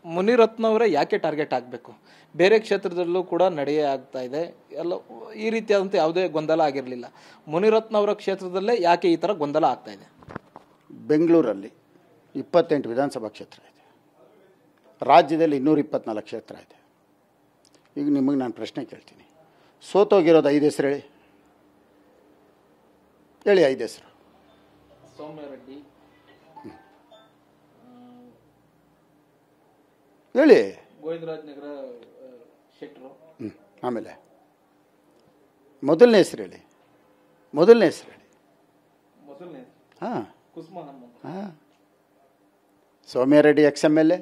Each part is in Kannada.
ಮುನಿರತ್ನ ಅವರೇ ಯಾಕೆ ಟಾರ್ಗೆಟ್ ಆಗಬೇಕು? ಬೇರೆ ಕ್ಷೇತ್ರದಲ್ಲೂ ಕೂಡ ನಡೆಯೇ ಆಗ್ತಾ ಇದೆ, ಎಲ್ಲ ಈ ರೀತಿಯಾದಂಥ ಯಾವುದೇ ಗೊಂದಲ ಆಗಿರಲಿಲ್ಲ. ಮುನಿರತ್ನ ಅವರ ಕ್ಷೇತ್ರದಲ್ಲೇ ಯಾಕೆ ಈ ಥರ ಗೊಂದಲ ಆಗ್ತಾ ಇದೆ? ಬೆಂಗಳೂರಲ್ಲಿ 28 ವಿಧಾನಸಭಾ ಕ್ಷೇತ್ರ ಇದೆ, ರಾಜ್ಯದಲ್ಲಿ 224 ಕ್ಷೇತ್ರ ಇದೆ. ಈಗ ನಿಮಗೆ ನಾನು ಪ್ರಶ್ನೆ ಕೇಳ್ತೀನಿ, ಸೋತೋಗಿರೋದು 5 ಹೆಸರು ಹೇಳಿ, ಹೇಳಿ 5 ಹೆಸರು. ಸೌಮ್ಯ ರೆಡ್ಡಿ, ಹೇಳಿ. ಗೋವಿಂದರಾಜ್ ನಗರ ಶೆಟ್ಟರು. ಆಮೇಲೆ ಮೊದಲನೇ ಹೆಸರು ಹೇಳಿ, ಮೊದಲನೇ ಹೆಸರು ಹೇಳಿ. ಹಾಂ ಹಾಂ, ಸೌಮ್ಯ ರೆಡ್ಡಿ XMLA.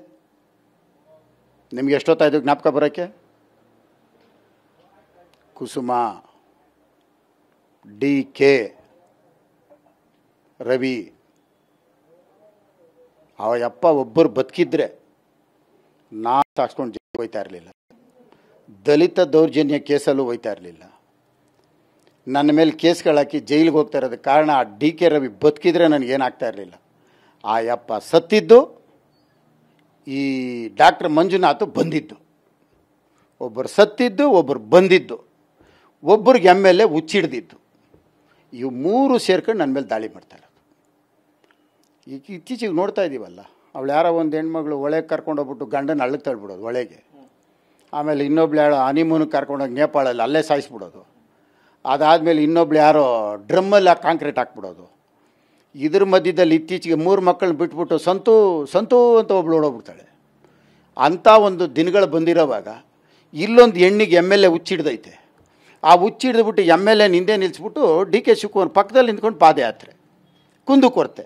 ನಿಮ್ಗೆ ಎಷ್ಟೊತ್ತಾಯಿತು ಜ್ಞಾಪಕ ಬರೋಕ್ಕೆ? ಕುಸುಮ, DK ರವಿ, ಅವಯಪ್ಪ ಒಬ್ಬರು ಬದುಕಿದ್ರೆ ನಾನು ಸಾಕ್ಸ್ಕೊಂಡು ಜೈಲಿಗೆ ಹೋಯ್ತಾ ಇರಲಿಲ್ಲ, ದಲಿತ ದೌರ್ಜನ್ಯ ಕೇಸಲ್ಲೂ ಹೋಯ್ತಾ ಇರಲಿಲ್ಲ. ನನ್ನ ಮೇಲೆ ಕೇಸ್ಗಳಾಕಿ ಜೈಲಿಗೆ ಹೋಗ್ತಾ ಇರೋದಕ್ಕೆ ಕಾರಣ ಆ DK ರವಿ ಬದುಕಿದ್ರೆ ನನಗೇನಾಗ್ತಾ ಇರಲಿಲ್ಲ. ಆ ಯಪ್ಪ ಸತ್ತಿದ್ದು, ಈ ಡಾಕ್ಟರ್ ಮಂಜುನಾಥ್ ಬಂದಿದ್ದು. ಒಬ್ಬರು ಸತ್ತಿದ್ದು, ಒಬ್ಬರು ಬಂದಿದ್ದು, ಒಬ್ಬರಿಗೆ MLA ಹುಚ್ಚಿಡ್ದಿದ್ದು. ಇವು 3 ಸೇರ್ಕೊಂಡು ನನ್ನ ಮೇಲೆ ದಾಳಿ ಮಾಡ್ತಾ ಇರೋದು. ಈಗ ಇತ್ತೀಚೆಗೆ ನೋಡ್ತಾ ಇದ್ದೀವಲ್ಲ, ಅವಳು ಯಾರೋ ಒಂದು ಹೆಣ್ಮಗಳು ಒಳಗೆ ಕರ್ಕೊಂಡೋಗ್ಬಿಟ್ಟು ಗಂಡನ ಹಳ್ಳಕ್ಕೆ ತಳ್ಬಿಡೋದು ಒಳಗೆ, ಆಮೇಲೆ ಇನ್ನೊಬ್ಳು ಯಾರೋ ಹನಿಮೂನಿಗೆ ಕರ್ಕೊಂಡೋಗಿ ನೇಪಾಳಲ್ಲಿ ಅಲ್ಲೇ ಸಾಯಿಸ್ಬಿಡೋದು, ಅದಾದಮೇಲೆ ಇನ್ನೊಬ್ಳು ಯಾರೋ ಡ್ರಮ್ಮಲ್ಲಿ ಕಾಂಕ್ರೀಟ್ ಹಾಕ್ಬಿಡೋದು. ಇದ್ರ ಮಧ್ಯದಲ್ಲಿ ಇತ್ತೀಚೆಗೆ 3 ಮಕ್ಕಳನ್ನ ಬಿಟ್ಬಿಟ್ಟು ಸಂತು ಸಂತು ಅಂತ ಒಬ್ಳು ಓಡೋಗ್ಬಿಡ್ತಾಳೆ. ಅಂಥ ಒಂದು ದಿನಗಳು ಬಂದಿರೋವಾಗ ಇಲ್ಲೊಂದು ಹೆಣ್ಣಿಗೆ MLA ಹುಚ್ಚಿಡ್ದೈತೆ. ಆ ಹುಚ್ಚಿಡ್ದುಬಿಟ್ಟು MLA ಹಿಂದೆ ನಿಲ್ಲಿಸ್ಬಿಟ್ಟು DK ಶಿವಕುಮಾರ್ ಪಕ್ಕದಲ್ಲಿ ನಿಂತ್ಕೊಂಡು ಪಾದಯಾತ್ರೆ, ಕುಂದುಕೊರತೆ.